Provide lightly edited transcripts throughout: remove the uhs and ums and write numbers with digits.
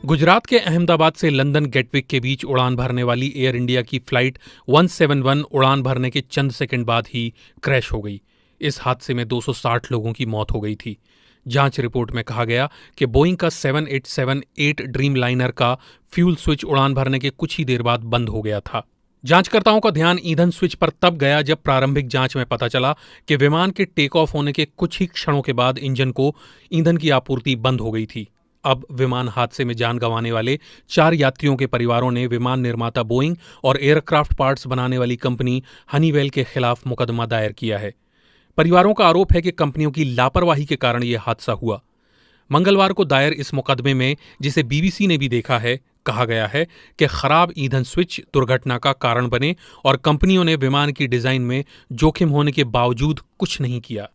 गुजरात के अहमदाबाद से London Gatwick के बीच उड़ान भरने वाली एयर इंडिया की फ्लाइट 171 उड़ान भरने के चंद सेकंड बाद ही क्रैश हो गई। इस हादसे में 260 लोगों की मौत हो गई थी। जांच रिपोर्ट में कहा गया कि बोइंग का 7878 ड्रीम लाइनर का फ्यूल स्विच उड़ान भरने के कुछ ही देर बाद बंद हो गया था। जांचकर्ताओं का ध्यान ईंधन स्विच पर तब गया जब प्रारंभिक जांच में पता चला कि विमान के टेक ऑफ होने के कुछ ही क्षणों के बाद इंजन को ईंधन की आपूर्ति बंद हो गई थी। अब विमान हादसे में जान गंवाने वाले 4 यात्रियों के परिवारों ने विमान निर्माता बोइंग और एयरक्राफ्ट पार्ट्स बनाने वाली कंपनी हनीवेल के खिलाफ मुकदमा दायर किया है। परिवारों का आरोप है कि कंपनियों की लापरवाही के कारण यह हादसा हुआ। मंगलवार को दायर इस मुकदमे में, जिसे बीबीसी ने भी देखा है, कहा गया है कि खराब ईंधन स्विच दुर्घटना का कारण बने और कंपनियों ने विमान की डिजाइन में जोखिम होने के बावजूद कुछ नहीं किया।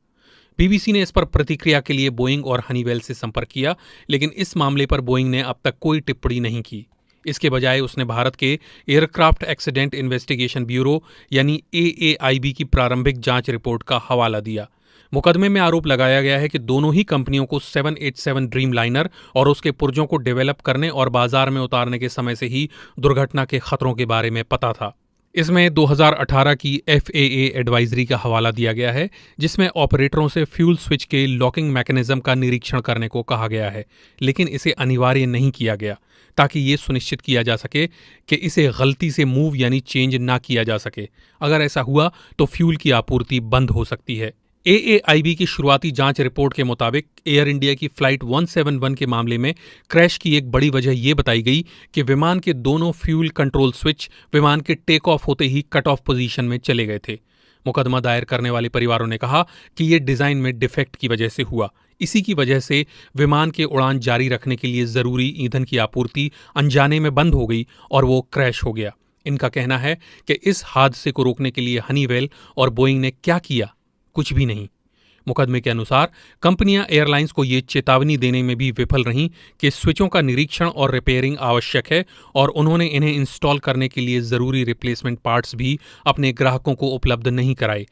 बीबीसी ने इस पर प्रतिक्रिया के लिए बोइंग और हनीवेल से संपर्क किया, लेकिन इस मामले पर बोइंग ने अब तक कोई टिप्पणी नहीं की। इसके बजाय उसने भारत के एयरक्राफ्ट एक्सीडेंट इन्वेस्टिगेशन ब्यूरो यानी AAIB की प्रारंभिक जांच रिपोर्ट का हवाला दिया। मुकदमे में आरोप लगाया गया है कि दोनों ही कंपनियों को 787 ड्रीम लाइनर और उसके पुर्जों को डेवलप करने और बाजार में उतारने के समय से ही दुर्घटना के खतरों के बारे में पता था। इसमें 2018 की FAA एडवाइजरी का हवाला दिया गया है, जिसमें ऑपरेटरों से फ्यूल स्विच के लॉकिंग मैकेनिज्म का निरीक्षण करने को कहा गया है, लेकिन इसे अनिवार्य नहीं किया गया ताकि ये सुनिश्चित किया जा सके कि इसे गलती से मूव यानी चेंज ना किया जा सके। अगर ऐसा हुआ तो फ्यूल की आपूर्ति बंद हो सकती है। AAIB की शुरुआती जांच रिपोर्ट के मुताबिक एयर इंडिया की फ्लाइट 171 के मामले में क्रैश की एक बड़ी वजह यह बताई गई कि विमान के दोनों फ्यूल कंट्रोल स्विच विमान के टेक ऑफ होते ही कट ऑफ पोजीशन में चले गए थे। मुकदमा दायर करने वाले परिवारों ने कहा कि यह डिजाइन में डिफेक्ट की वजह से हुआ। इसी की वजह से विमान के उड़ान जारी रखने के लिए जरूरी ईंधन की आपूर्ति अनजाने में बंद हो गई और वो क्रैश हो गया। इनका कहना है कि इस हादसे को रोकने के लिए हनीवेल और बोइंग ने क्या किया? कुछ भी नहीं। मुकदमे के अनुसार कंपनियां एयरलाइंस को ये चेतावनी देने में भी विफल रहीं कि स्विचों का निरीक्षण और रिपेयरिंग आवश्यक है और उन्होंने इन्हें इंस्टॉल करने के लिए जरूरी रिप्लेसमेंट पार्ट्स भी अपने ग्राहकों को उपलब्ध नहीं कराए।